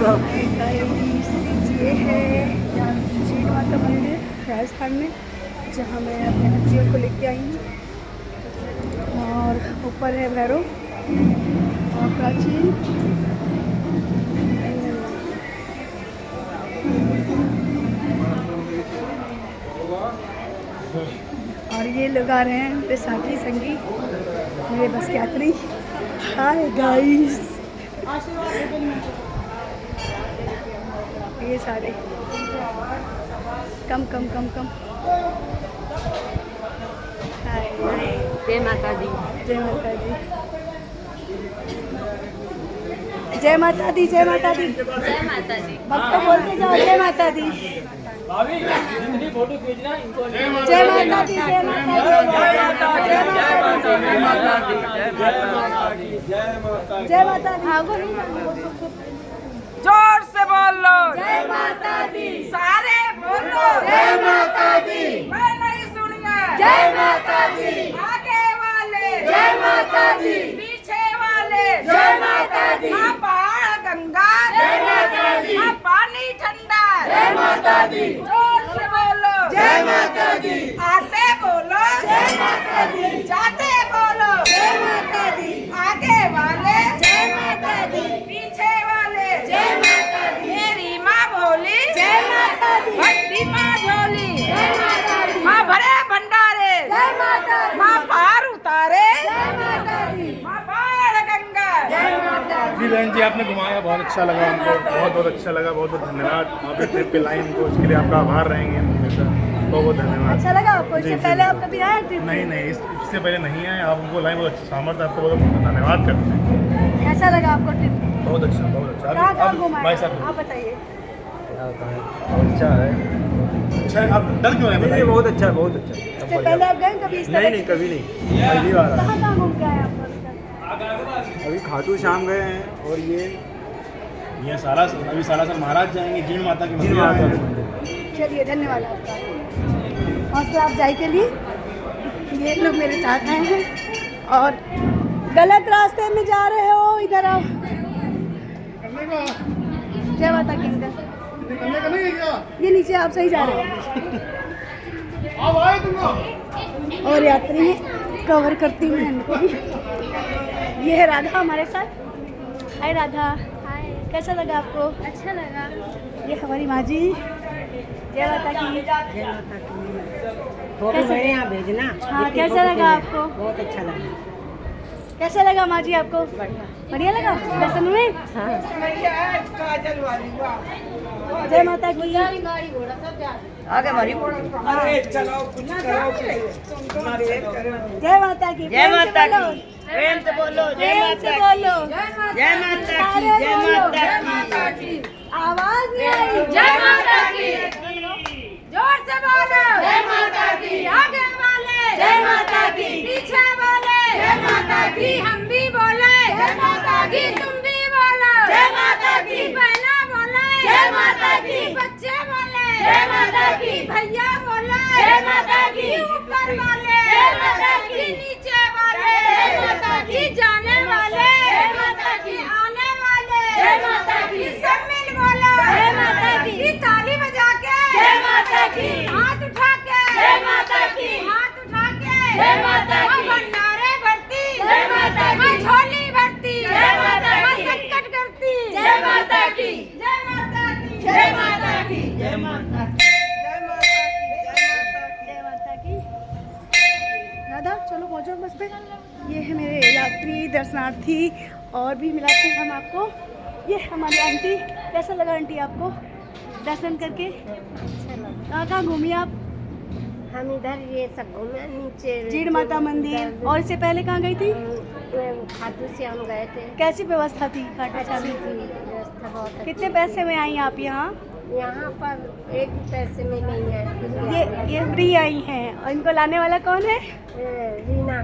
ये है जीण माता मंदिर राजस्थान में, जहाँ मैं अपने बच्चियों को लेके आई हूँ। और ऊपर है भैरव और प्राचीन। और ये लोग आ रहे हैं मेरे साथी संगी, मेरे बस के यात्री। हाय गाइस, ये सारे कम कम कम कम। हाय, जय माता दी। जय माता दी, जय माता दी, जय माता दी, जय माता दी। भक्त बोलते जाओ जय माता दी। फोटो खींचना इनको। जय माता दी, जय माता दी, जय माता दी। जोर से बोलो जय माता दी, सारे बोलो जय माता दी, मैं नहीं सुनिए जय माता दी, आगे वाले जय माता दी, पीछे वाले जय माता दी, हाँ पहाड़ गंगा जय माता दी, हाँ पानी ठंडा जय माता दी, जोर से बोलो जय माता दी, आते बोलो जय माता दी, जाते बोलो जय माता दी, आगे वाले जय माता दी, पीछे वाले जय माता दी, मेरी माँ भोली जय माता दी, भक्ति माँ झोली जय माता दी, माँ भरे भंडारे जय माता दी, माँ पार उतारे जय माता दी, माँ बाढ़ गंगा जय माता दी। जी बहन जी, आपने घुमाया, बहुत अच्छा लगा हमको, बहुत बहुत अच्छा लगा, बहुत बहुत धन्यवाद। आप इस ट्रिप पे लाई हमको, उसके लिए आपका आभार रहेंगे हमेशा। बहुत बहुत धन्यवाद। अच्छा लगा आपको? जी, इससे जी, पहले जी। आप कभी आए ट्रिप? नहीं नहीं, इससे पहले नहीं आए। आप हमको लाई, बहुत अच्छा सामर्थ्य, आपको बहुत बहुत धन्यवाद करते हैं। कैसा लगा आपको ट्रिप? बहुत अच्छा, बहुत अच्छा। कहाँ कहाँ भाई घुमाए साहब आप बताइए। अच्छा है। अच्छा है, आप डर क्यों नहीं नहीं, बताइए? बहुत अच्छा, बहुत अच्छा। इससे पहले आप गए कभी इस तरह? नहीं नहीं, कभी नहीं, पहली बार आया। कहाँ कहाँ घूम के आए आप अभी तक? अभी खाटू श्याम गए हैं और ये ये अभी सालासर महाराज जाएंगे, जीण माता की मंदिर माता है। के मंदिर। चलिए, धन्यवाद आपका। हौसला अफजाई के लिए ये लोग मेरे साथ आए हैं। और गलत रास्ते में जा रहे हो, इधर आओ। जय माता की। इधर ये नीचे आप सही जा रहे हो। और यात्री हैं, कवर करती हूँ इनको भी। ये है राधा हमारे साथ। हाय राधा। हाय, कैसा लगा आपको? अच्छा लगा। ये हमारी माँ जी। जय माता की। फोटो मेरे यहाँ भेजना। हाँ, कैसा लगा आपको? बहुत अच्छा लगा। कैसा लगा माँ जी आपको? बढ़िया लगा दर्शन में? जय माता की। आगे भरी जय माता की। जय माता प्रेम से बोलो। की। प्रेम से बोलो जय प्रेम माता से की। बोलो। जय माता की। सारे जय बोलो। माता की। आवाज नहीं आई। जय माता की। जोर से बोलो जय माता की। आगे वाले जय माता की। पीछे वाले जय माता की। हम भी बोले जय माता की। तुम भी बोलो जय माता की। बहना बोले जय माता की। बच्चे बोले जय माता की। भैया बोले जय माता की। ऊपर वाले जय माता की। नीचे वाले जय माता की। जाने वाले जय माता की। आने वाले जय माता की। सब मिल बोलो जय माता की। ताली बजा के जय माता की। हाथ उठा के जय माता की। हाथ उठा के जय माता की। भंडारे भरती जय माता की। झोली भरती जय माता की। संकट करती जय माता की। जय माता की। जय माता की। जय माता की। जय माता की। राधा चलो पहुँचो बस पे। ये है मेरे यात्री दर्शनार्थी, और भी मिलाते हैं हम आपको। ये हमारी आंटी। कैसा लगा आंटी आपको दर्शन करके? अच्छा लगा। कहाँ कहाँ घूमी आप? हम इधर ये सब घूमे, नीचे जीण माता मंदिर। और इससे पहले कहाँ गई थी? खाटू श्याम गए थे। कैसी व्यवस्था थी खाटू श्याम अच्छी में? थी व्यवस्था, बहुत अच्छी। कितने पैसे में आई आप यहाँ? यहाँ पर एक पैसे में नहीं है। ये फ्री आई हैं। और इनको लाने वाला कौन है? रीना।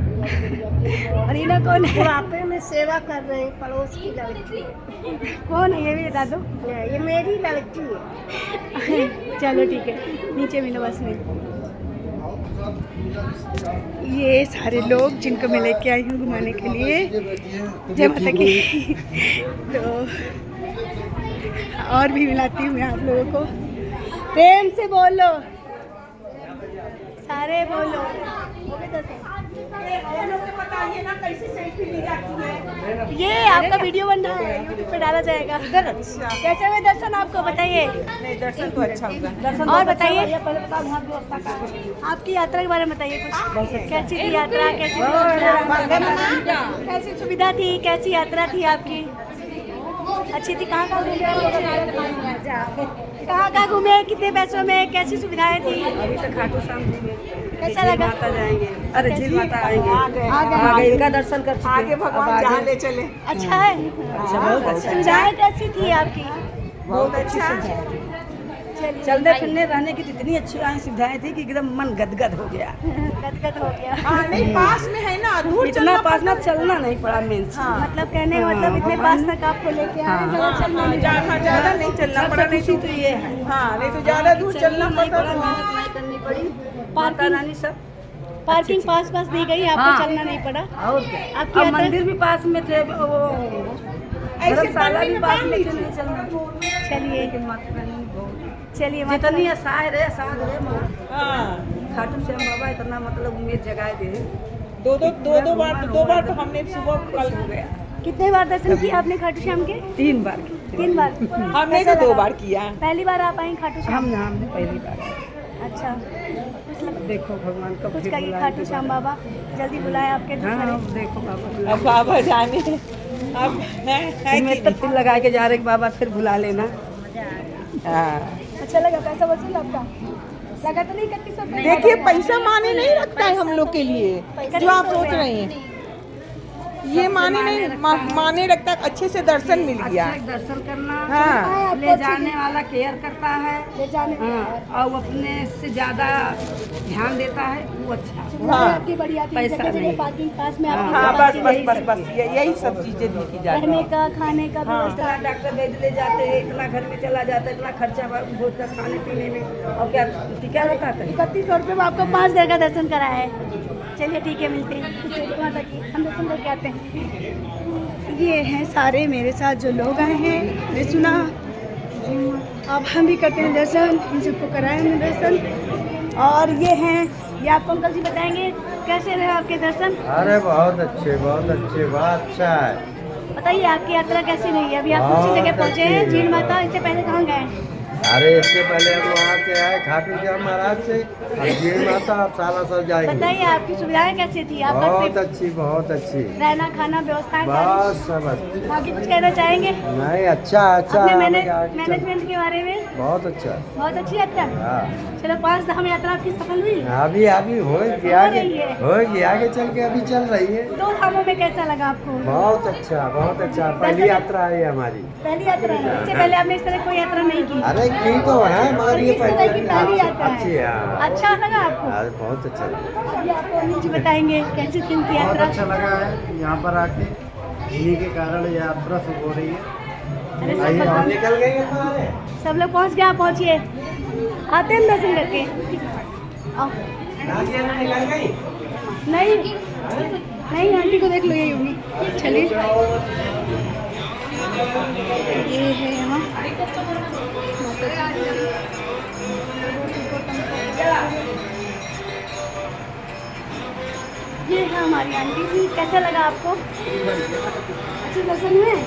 और रीना कौन है? बुढ़ापे में सेवा कर रहे हैं, पड़ोस की लड़की है। कौन है ये भी बता दो। ये मेरी लड़की है। चलो ठीक है, नीचे मिलो बस में। ये सारे लोग जिनको मैं लेके आई हूँ घुमाने के लिए। जय माता की। तो और भी मिलाती हूँ मैं आप लोगों को। प्रेम से बोलो, सारे बोलो। ये आपका वीडियो बन रहा है, यूट्यूब पे डाला जाएगा। कैसे हुए दर्शन आपको बताइए? दर्शन तो अच्छा हुआ। और बताइए आपकी यात्रा के बारे में बताइए कुछ। कैसी थी यात्रा, कैसी थी सुविधा? कैसी सुविधा थी, कैसी यात्रा थी आपकी? अच्छी थी। कहाँ कहाँ घूमे, कितने पैसों में, कैसी सुविधाएं थी? अभी तक खाटू श्याम जी में कैसा लगा? माता जाएंगे, अरे झील माता आएंगे, आगे इनका दर्शन कर चुके। आगे भगवान जहाँ ले चले। अच्छा है। बहुत अच्छा। सुविधाएं कैसी थी आपकी? बहुत अच्छा। चलने फिरने रहने की इतनी अच्छी सुविधाएं थी कि एकदम मन गदगद हो गया। गदगद हो गया। नहीं पास में है ना, दूर इतना पास ना चलना नहीं पड़ा मेन। मतलब कहने का मतलब इतने पास तक आपको लेके आए, ज्यादा नहीं चलना पड़ा। नहीं तो ये है, हाँ नहीं तो ज्यादा दूर चलना पड़ा, मेहनत नहीं करनी पड़ी। माता रानी सब पार्किंग पास दी गई, आपको चलना नहीं पड़ा। और क्या, आपकी अब यात्रा- मंदिर भी पास में थे, वो धर्मशाला भी पास में थे, नहीं चलना। चलिए माता रानी बहुत चलिए जितनी आसार है खाटू श्याम बाबा इतना मतलब उम्मीद जगाए दे। दो बार तो हमने सुबह कल हो गया। कितने बार दर्शन किए आपने खाटू श्याम के? 3 बार 3 बार। हमने कैसा तो 2 लगा? बार किया। पहली बार आप आई खाटू श्याम? हमने पहली बार। अच्छा, कुछ लग- देखो भगवान कब कुछ फिर कहिए बुलाए खाटू श्याम बाबा जल्दी बुलाए आपके हाँ दूसरे। देखो बाबा, अब बाबा जाने अब है तो फिर लगा के जा रहे कि बाबा फिर बुला लेना। हाँ अच्छा लगा? पैसा वसूल आपका लगा तो नहीं? 3100 रुपये? देखिए पैसा माने नहीं रखता है हम लोग के लिए जो आप सोच रहे हैं, ये माने नहीं माने रखता। अच्छे से दर्शन मिल गया। अच्छा दर्शन करना, हाँ। ले जाने वाला केयर करता है, ले जाने हाँ, और वो अपने से ज्यादा ध्यान देता है, वो अच्छा। सुविधाएं हाँ। आपकी बढ़िया थी, पैसा जगह जगह नहीं। पार्किंग पास में हाँ, आपकी हाँ सब बस पार्किंग बस रही। बस बस यही सब चीजें दी की जाती रहने है। का, खाने का व्यवस्था। इतना डॉक्टर भेज ले जाते हैं, इतना घर में चला जाता है, इतना खर्चा होता है खाने पीने में, और क्या टीका रहता है। 3100 रुपये में आपको 5 देर का दर्शन कराया है। चलिए ठीक है, मिलते हैं। जय माता की, हम दर्शन करके आते हैं। ये हैं सारे मेरे साथ जो लोग आए हैं, मैंने सुना। अब हम भी करते हैं दर्शन, इन सबको कराए हमने दर्शन। और ये हैं, ये आपको अंकल जी बताएंगे कैसे रहे आपके दर्शन। अरे बहुत अच्छे बहुत अच्छा है। बताइए आपकी यात्रा कैसी रही? अभी आप दूसरी जगह पहुँचे हैं, झील माता। इससे पहले कहाँ गए? अरे इससे पहले हम वहाँ से आए खाटू श्याम महाराज से, अब झील माता अब साला सब जाएंगे। बताइए आपकी सुविधाएं कैसी थी? आपका बहुत ट्रिप, अच्छी रहना खाना व्यवस्थाएं बहुत सब अच्छी। बाकी कुछ कहना चाहेंगे नहीं अच्छा अपने हमें आगे मैनेजमेंट के बारे में? बहुत अच्छा। बहुत अच्छी यात्रा। हाँ चलो 5 धाम यात्रा आपकी सफल हुई? अभी हो गया आगे, रही है। होगी आगे चल के, अभी चल रही है। 2 धामों में कैसा लगा आपको? बहुत अच्छा। पहली यात्रा है हमारी। पहली यात्रा है, इससे पहले आपने इस तरह कोई यात्रा नहीं की? अरे की तो है मगर ये इस तरह की पहली यात्रा अच्छी है। हाँ। अच्छा लगा आपको? अरे बहुत अच्छा लगा। अभी आपको अनिल जी बताएंगे कैसी थी इनकी बहुत यात्रा। अच्छा लगा है यहाँ पर आके, इन्हीं के कारण ये यात्रा शुभ हो रही है। अरे आइए, सब हम निकल गए हमारे। सब लोग पहुँच गए, आप पहुँचिए। आते हैं दर्शन करके। आओ। निकल गई। नहीं आंटी को देख लो, यही होगी। चलिए, ये है यहाँ ये है हमारी आंटी जी। कैसा लगा आपको? अच्छे दर्शन हुए?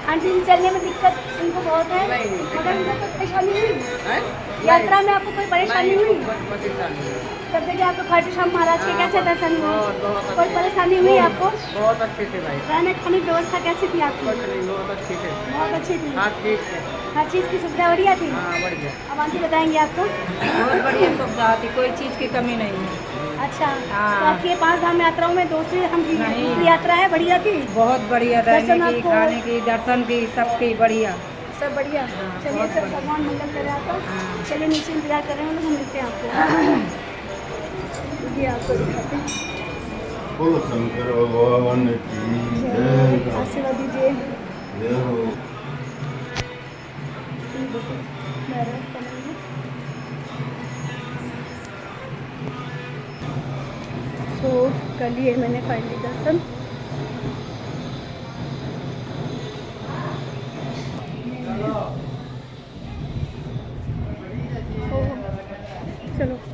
आंटी जी चलने में दिक्कत इनको बहुत है, मगर इनको कोई परेशानी हुई? यात्रा में आपको कोई परेशानी हुई? सब जगह आपको खाटू श्याम महाराज के कैसे दर्शन हुए? कोई परेशानी हुई आपको? बहुत अच्छे से भाई, रहने खाने की व्यवस्था कैसी थी आपकी? बहुत अच्छे से, बहुत अच्छी थी। ठीक है, हर चीज़ की सुविधा बढ़िया थी। बढ़िया, अब आंटी बताएंगे आपको। बहुत बढ़िया सुविधा थी, कोई चीज़ की कमी नहीं है। अच्छा, हाँ। तो आपकी ये 5 धाम यात्राओं में दूसरी यात्रा है, बढ़िया थी? बहुत बढ़िया, दर्शन रहने की, आपको- खाने की, दर्शन की, सबकी बढ़िया। सब बढ़िया। चलिए, सब भगवान मंगल करे आपका। चलिए नीचे इंतजार कर रहे हैं, हम मिलते हैं आपको। ये आपको दिखाते हैं। बोलो शंकर भगवान की जय। आशीर्वाद दीजिए। जय हो। तो कर लिए मैंने फाइनली दर्शन।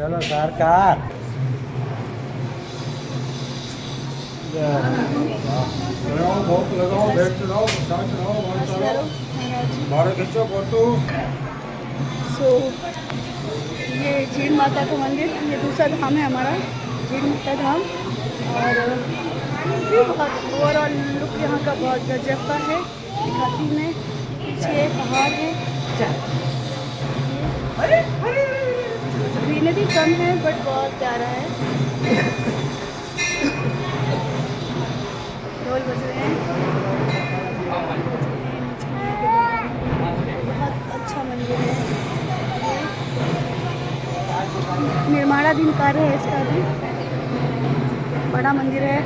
चलो सरकार सो ये झील माता का मंदिर, ये दूसरा धाम है हमारा, झील माता धाम। और भी बहुत ओवरऑल लुक यहाँ का बहुत गजब का है। दिखाती में पीछे पहाड़ है, ग्रीनरी कम है बट बहुत प्यारा है। ढोल बज रहे हैं, बहुत अच्छा मंदिर है। निर्माणाधीन कार्य है इसका भी, बड़ा मंदिर है,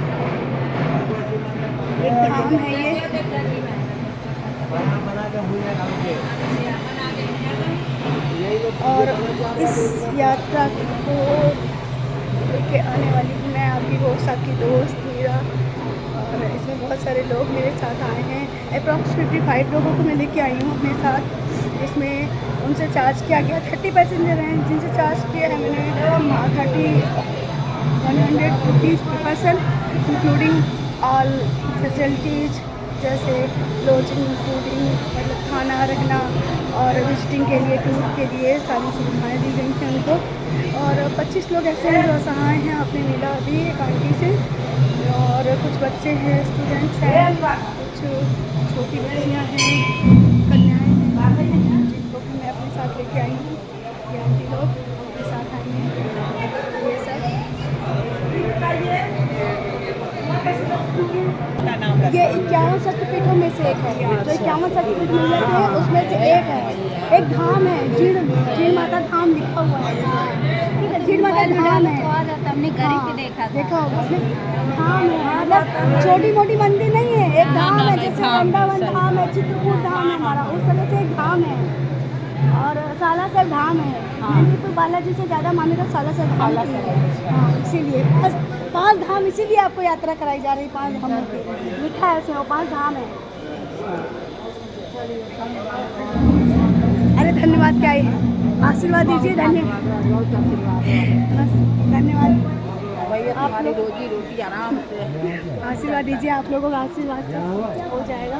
एक धाम है ये। और इस यात्रा को लेके आने वाली हूँ मैं, आपकी आपकी दोस्त मीरा। और इसमें बहुत सारे लोग मेरे साथ आए हैं, अप्रॉक्स 55 लोगों को मैं लेके आई हूँ अपने साथ। इसमें उनसे चार्ज किया गया 30 पैसेंजर हैं जिनसे चार्ज किया है मैंने 100 रुपीज़ पर पर्सन, इंक्लूडिंग ऑल फैसिलिटीज़ जैसे लॉजिंग, फूडिंग, मतलब खाना रहना, और विजिटिंग के लिए, टूर के लिए सारी सुविधाएँ दी गई थी उनको। और 25 लोग ऐसे हैं जो असहाय हैं, आपने मिला अभी एक आंटी से, और कुछ बच्चे हैं, स्टूडेंट्स हैं, कुछ छोटी बच्चियाँ हैं, कन्याएँ हैं, जिनको भी मैं अपने साथ लेके आई हूँ। ये आंटी लोग मेरे साथ आई हैं, ये सब। ये 51 शक्तिपीठों में से एक है, जो 51 शक्तिपीठ मिल जाते हैं उसमें से एक है। एक धाम है, झील माता धाम लिखा हुआ है, झील माता धाम है। हमने घर पे देखा होगा उसमें धाम है, मतलब छोटी मोटी मंदिर नहीं है, एक धाम है। जैसे वृंदावन धाम है, चित्रकूट धाम है हमारा, उस तरह से एक धाम है। और सालासर धाम है, तो बालाजी से ज़्यादा मान्यता सालासर धाम की है। हाँ, इसीलिए 5 धाम, इसीलिए आपको यात्रा कराई जा रही है 5 धामों की, लिखा है उसमें, वो 5 धाम है। अरे धन्यवाद, क्या है, आशीर्वाद दीजिए, धन्यवाद, बस धन्यवाद। आप लोग रोजी रोटी आराम से आशीर्वाद दीजिए, आप लोगों का आशीर्वाद से हो जाएगा।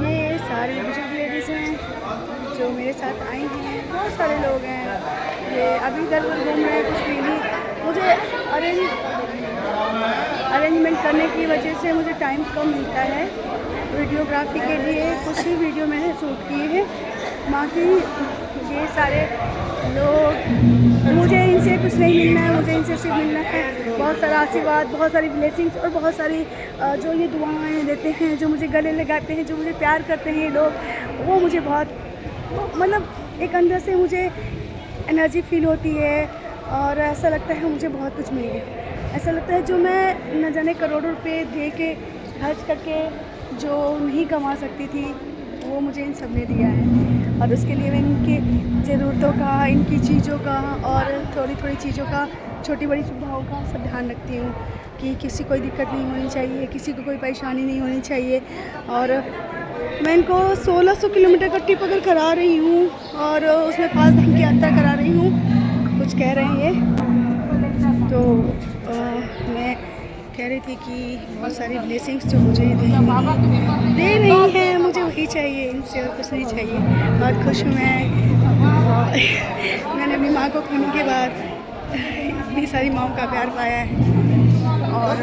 ये सारे बुजुर्ग लेडीज़ हैं जो मेरे साथ आई हैं, बहुत सारे लोग हैं। ये अभी इधर घूम रहे हैं, कुछ भी नहीं। मुझे अरेंजमेंट करने की वजह से मुझे टाइम कम मिलता है वीडियोग्राफी के लिए। कुछ ही वीडियो मैंने शूट किए हैं, बाकी ये सारे लोग, मुझे इनसे कुछ नहीं मिलना है, मुझे इनसे सिर्फ मिलना है बहुत सारा आशीर्वाद, बहुत सारी ब्लेसिंग्स, और बहुत सारी जो ये दुआएं देते हैं, जो मुझे गले लगाते हैं, जो मुझे प्यार करते हैं ये लोग, वो मुझे बहुत, मतलब एक अंदर से मुझे एनर्जी फील होती है। और ऐसा लगता है मुझे बहुत कुछ मिल गया। ऐसा लगता है जो मैं न जाने करोड़ों रुपए दे के खर्च करके जो नहीं कमा सकती थी, वो मुझे इन सब ने दिया है। और उसके लिए मैं इनकी ज़रूरतों का, इनकी चीज़ों का, और थोड़ी थोड़ी चीज़ों का, छोटी बड़ी सुविधाओं का सब ध्यान रखती हूँ कि किसी कोई दिक्कत नहीं होनी चाहिए, किसी को कोई परेशानी नहीं होनी चाहिए। और मैं इनको 1600 किलोमीटर का ट्रिप अगर करा रही हूँ, और उसमें 5 दिन की यात्रा करा रही हूँ, कुछ कह रहे हैं ये, तो मैं कह रही थी कि बहुत सारी ब्लेसिंग्स जो मुझे दे रही हैं, मुझे वही चाहिए, इनसे और कुछ नहीं चाहिए। बहुत खुश हूँ मैंने अपनी माँ को खोने के बाद इतनी सारी माँओं का प्यार पाया है। और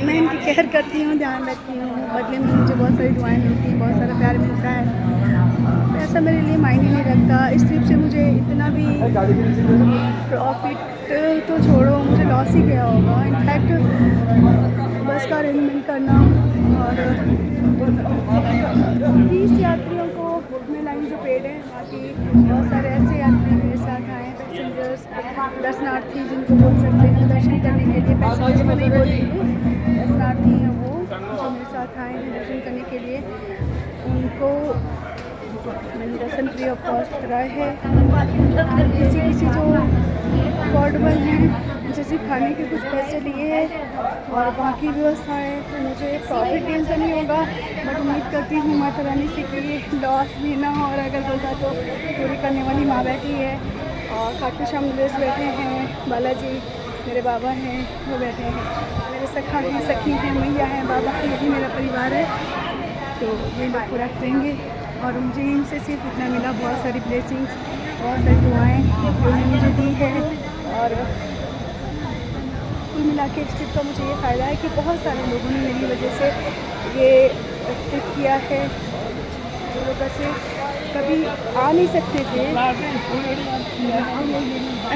मैं इनकी केयर करती हूँ, ध्यान रखती हूँ, बदले में मुझे बहुत सारी दुआएं मिलती हैं, बहुत सारा प्यार मिलता है। ऐसा मेरे लिए मायने नहीं रखता। इस ट्रिप से मुझे इतना भी प्रॉफिट तो छोड़ो, मुझे लॉस ही गया होगा। इनफैक्ट बस का अरेंजमेंट करना, और 30 यात्रियों को में लाइन जो पेड है, बाकी बहुत सारे ऐसे यात्री मेरे साथ आए हैं, पैसेंजर्स, दर्शनार्थी जिनको बोल सकते हैं, दर्शन करने के लिए। पैसेंजर्स को नहीं बोलेंगे, दर्शनार्थी हैं वो जो मेरे साथ आए हैं दर्शन करने के लिए। उनको मैंने दर्शन फ्री ऑफ कॉस्ट कराए हैं। किसी जो अफोर्डेबल हैं सोचा सिर्फ खाने के कुछ पैसे लिए हैं और बाकी व्यवस्था है, तो मुझे प्रॉफिट टेंशन नहीं होगा। बट उम्मीद करती हूँ माता रानी से कि लॉस भी ना हो, और अगर होगा तो पूरी करने वाली माँ बैठी है। और खाटू श्याम नरेश बैठे हैं, बालाजी मेरे बाबा हैं वो बैठे हैं, मेरे सखा हैं, सखी हैं, मैया हैं, बाबा हैं, यही मेरा परिवार है। तो ये लोग पूरा करेंगे। और मुझे इनसे सिर्फ इतना मिला, बहुत सारी ब्लेसिंग्स, बहुत सारी दुआएं उन्होंने मुझे दी है। और कुल मिला के इस ट्रिप का मुझे ये फ़ायदा है कि बहुत सारे लोगों ने मेरी वजह से ये ट्रिप किया है, जो लोग ऐसे कभी आ नहीं सकते थे।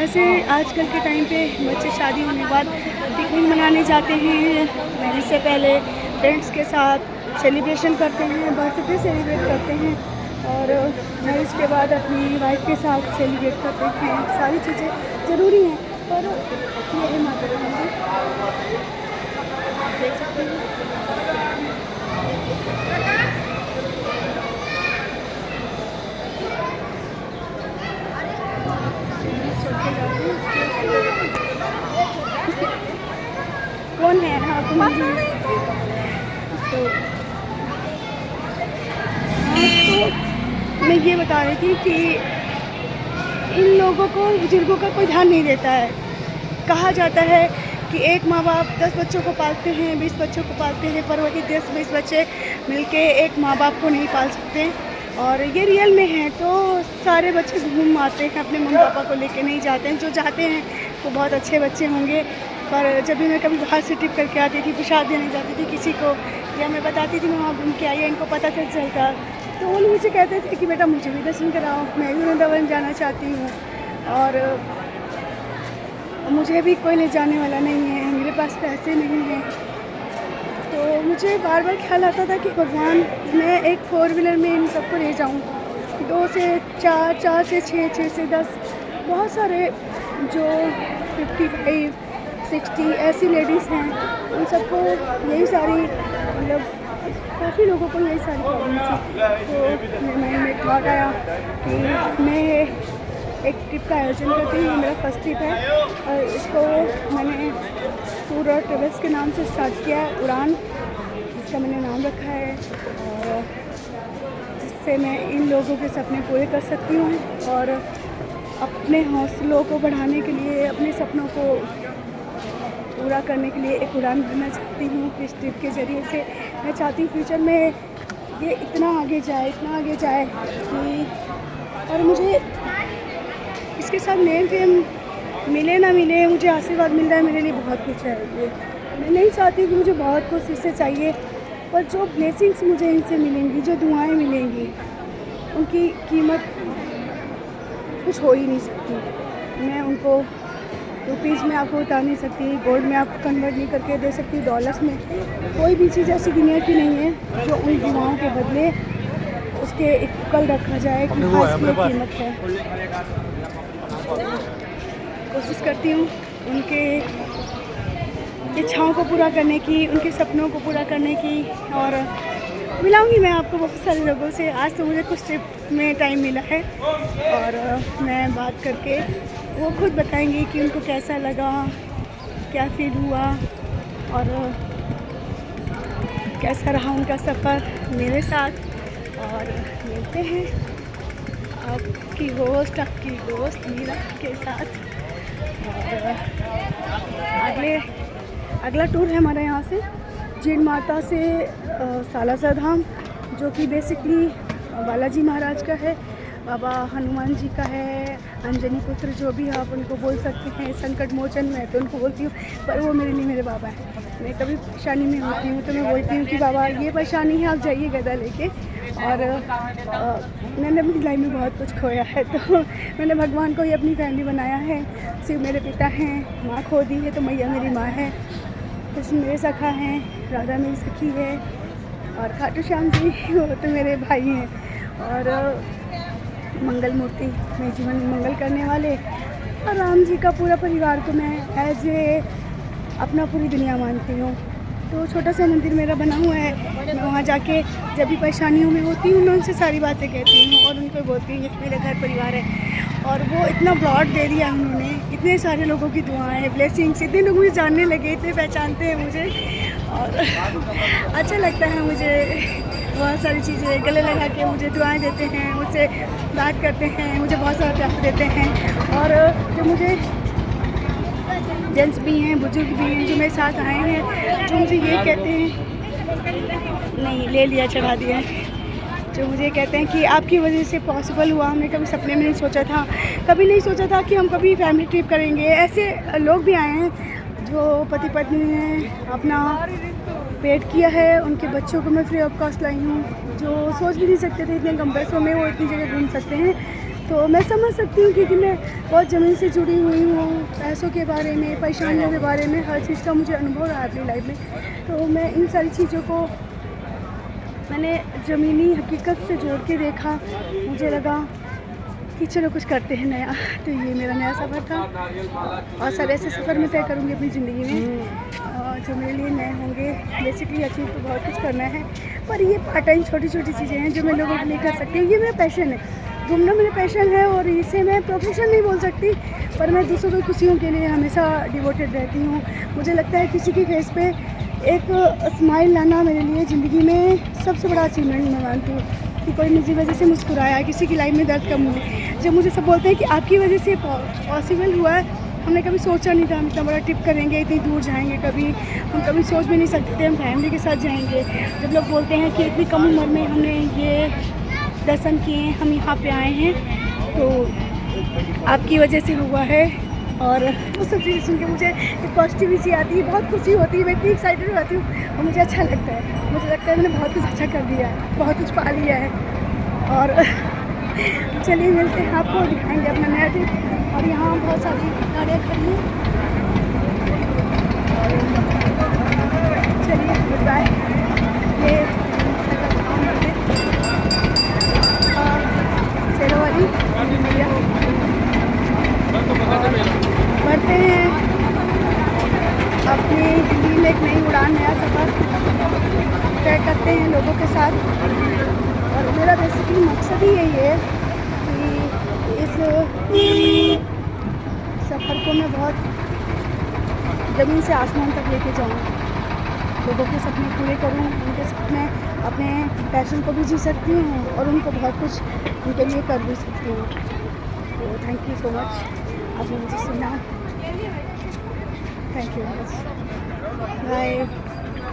ऐसे आजकल के टाइम पे बच्चे शादी होने के बाद पिकनिक मनाने जाते हैं, मैरिज से पहले फ्रेंड्स के साथ सेलिब्रेशन करते हैं, बर्थडे सेलिब्रेट करते हैं, और मैरिज के बाद अपनी वाइफ के साथ सेलिब्रेट करते हैं। सारी चीज़ें ज़रूरी हैं, पर ये है माता रानी, आप देख सकते हैं। कौन है? हाँ तो मैं ये बता रही थी कि इन लोगों को, बुजुर्गों का कोई ध्यान नहीं देता है। कहा जाता है कि एक माँ बाप 10 बच्चों को पालते हैं, 20 बच्चों को पालते हैं, पर वही 10-20 बच्चे मिलके एक माँ बाप को नहीं पाल सकते। और ये रियल में है। तो सारे बच्चे घूम आते हैं, अपने मम्मी पापा को लेके नहीं जाते हैं। जो जाते हैं वो बहुत अच्छे बच्चे होंगे, पर जब भी मैं कभी बाहर से ट्रिप करके आती थी, प्रसाद देने जाती थी किसी को, या मैं बताती थी मैं वहाँ घूम के आई, इनको पता चलता, तो वो लोग मुझे कहते थे कि बेटा मुझे भी दर्शन कराओ, मैं भी वृंदावन जाना चाहती हूँ। और मुझे भी कोई ले जाने वाला नहीं है, मेरे पास पैसे नहीं हैं। तो मुझे बार बार ख्याल आता था कि भगवान, मैं एक 4 व्हीलर में इन सबको ले जाऊँ, 2 से 4, 4 से 6, 6 से 10, बहुत सारे जो 55, 60 ऐसी लेडीज़ हैं, उन सबको यही सारी, मतलब काफ़ी लोगों को यही सारी प्रॉब्लम थी। तो मेरे माइंड में एक थॉट आया कि मैं एक ट्रिप का आयोजन करती हूँ। मेरा फर्स्ट ट्रिप है और इसको मैंने टूर और ट्रेवल्स के नाम से स्टार्ट किया है, उड़ान, जिसका मैंने नाम रखा है, और जिससे मैं इन लोगों के सपने पूरे कर सकती हूँ और अपने हौसलों को बढ़ाने के लिए, अपने सपनों को पूरा करने के लिए एक उड़ान भरना चाहती हूँ। इस ट्रिप के ज़रिए से मैं चाहती हूँ फ्यूचर में ये इतना आगे जाए कि, और मुझे इसके साथ नेम फेम मिले ना मिले, मुझे आशीर्वाद मिल रहा है, मेरे लिए बहुत कुछ है। ये मैं नहीं चाहती कि मुझे बहुत कुछ इससे चाहिए, पर जो ब्लेसिंग्स मुझे इनसे मिलेंगी, जो दुआएं मिलेंगी, उनकी कीमत कुछ हो ही नहीं सकती। मैं उनको रुपीज़ में आपको बता नहीं सकती, गोल्ड में आपको कन्वर्ट नहीं करके दे सकती, डॉलर्स में। कोई भी चीज़ ऐसी दुनिया की नहीं है जो उन दुआओं के बदले उसके इक्वल रखा जाए कि हाँ इसकी कीमत है। कोशिश करती हूँ उनके इच्छाओं को पूरा करने की, उनके सपनों को पूरा करने की, और मिलाऊंगी मैं आपको बहुत सारे लोगों से। आज तो मुझे कुछ ट्रिप में टाइम मिला है और मैं बात करके वो खुद बताएंगे कि उनको कैसा लगा, क्या फील हुआ और कैसा रहा उनका सफ़र मेरे साथ। और मिलते हैं आपकी दोस्त मीरा के साथ। और अगला टूर है हमारा यहाँ से जीण माता से सालासर धाम, जो कि बेसिकली बालाजी महाराज का है, बाबा हनुमान जी का है, अंजनी पुत्र जो भी आप उनको बोल सकते हैं, संकट मोचन में तो उनको बोलती हूँ, पर वो मेरे लिए मेरे बाबा हैं। मैं कभी परेशानी में होती हूँ तो मैं बोलती हूँ कि बाबा ये परेशानी है, आप जाइए गदा लेके। और मैंने अपनी लाइफ में बहुत कुछ खोया है, तो मैंने भगवान को ही अपनी फैमिली बनाया है। शिव मेरे पिता हैं, माँ खो दी है तो मैया मेरी माँ है, कृष्ण मेरे सखा हैं, राधा मेरी सखी है, और खाटू श्याम जी वो तो मेरे भाई हैं, और मंगल मूर्ति मेरे जीवन में मंगल करने वाले, और राम जी का पूरा परिवार को मैं एज ए अपना पूरी दुनिया मानती हूँ। तो छोटा सा मंदिर मेरा बना हुआ है, मैं वहाँ जाके जब भी परेशानियों में होती हूँ मैं उनसे सारी बातें कहती हूँ और उनको बोलती हूँ ये मेरा घर परिवार है। और वो इतना ब्रॉड दे दिया उन्होंने, इतने सारे लोगों की दुआएं, ब्लेसिंग्स, इतने लोग मुझे जानने लगे, इतने पहचानते हैं मुझे और अच्छा लगता है मुझे। बहुत सारी चीज़ें गले लगा के मुझे दुआएं देते हैं, मुझसे बात करते हैं, मुझे बहुत सारा प्यार देते हैं। और जो मुझे जेंट्स भी हैं, बुजुर्ग भी हैं जो मेरे साथ आए हैं, जो मुझे ये कहते हैं, नहीं ले लिया, चढ़ा दिया, जो मुझे कहते हैं कि आपकी वजह से पॉसिबल हुआ, हमने कभी सपने में नहीं सोचा था, कभी नहीं सोचा था कि हम कभी फैमिली ट्रिप करेंगे। ऐसे लोग भी आए हैं जो पति पत्नी ने अपना पेड किया है, उनके बच्चों को मैं फ्री ऑफ कॉस्ट लाई हूँ, जो सोच भी नहीं सकते थे इतने कम पैसों में वो इतनी जगह घूम सकते हैं। तो मैं समझ सकती हूँ क्योंकि मैं बहुत ज़मीन से जुड़ी हुई हूँ, पैसों के बारे में, परेशानियों के बारे में, हर चीज़ का मुझे अनुभव रहा है अपनी लाइफ में। तो मैं इन सारी चीज़ों को मैंने ज़मीनी हकीकत से जोड़ के देखा, मुझे लगा कि चलो कुछ करते हैं नया। तो ये मेरा नया सफ़र था और सारे ऐसे सफ़र मैं तय करूँगी अपनी ज़िंदगी में जो मेरे लिए नए होंगे। बेसिकली अचीव तो बहुत कुछ करना है, पर ये पार्ट टाइम छोटी छोटी चीज़ें हैं जो मैं लोगों के लिए कर सकती हूँ। ये मेरा पैशन है, घूमना मेरा पैशन है और इसे मैं प्रोफेशन नहीं बोल सकती, पर मैं दूसरों की खुशियों के लिए हमेशा डिवोटेड रहती हूँ। मुझे लगता है किसी की फेस पे एक स्माइल लाना मेरे लिए ज़िंदगी में सबसे बड़ा अचीवमेंट मैं मानती हूँ कि कोई मेरी वजह से मुस्कुराया, किसी की लाइफ में दर्द कम हुई। जब मुझे सब बोलते हैं कि आपकी वजह से पॉसिबल हुआ है, हमने कभी सोचा नहीं था हम इतना बड़ा ट्रिप करेंगे, इतनी दूर जाएंगे, हम कभी सोच भी नहीं सकते थे हम फैमिली के साथ जाएंगे। जब लोग बोलते हैं कि इतनी कम उम्र में हमने ये दर्शन किए, हम यहाँ पे आए हैं, तो आपकी वजह से हुआ है। और वो सब चीज़ें सुन के मुझे एक पॉजिटिविटी आती है, बहुत खुशी होती है, मैं इतनी एक्साइटेड हो जाती हूँ और मुझे अच्छा लगता है। मुझे लगता है मैंने बहुत कुछ अच्छा कर दिया है, बहुत कुछ पा लिया है। और चलिए मिलते हैं, आपको दिखाएंगे अपना नया ट्रिप। और यहाँ बहुत सारी गाड़ियाँ खड़ी हैं, चलिए गुड बाय। ये शेरोवाली बढ़ते हैं अपनी ज़िंदगी में एक नई उड़ान, नया सफ़र तय करते हैं लोगों के साथ। और मेरा बेसिकली मकसद ही यही है कि इस सफ़र को मैं बहुत ज़मीन से आसमान तक लेके जाऊँ, लोगों के सपने पूरे करूँ, उनके सपने अपने पैशन को भी जी सकती हूँ और उनको बहुत कुछ उनके लिए कर भी सकती हूँ। तो थैंक यू सो मच, आपने मुझे सुना, थैंक यू, बाय।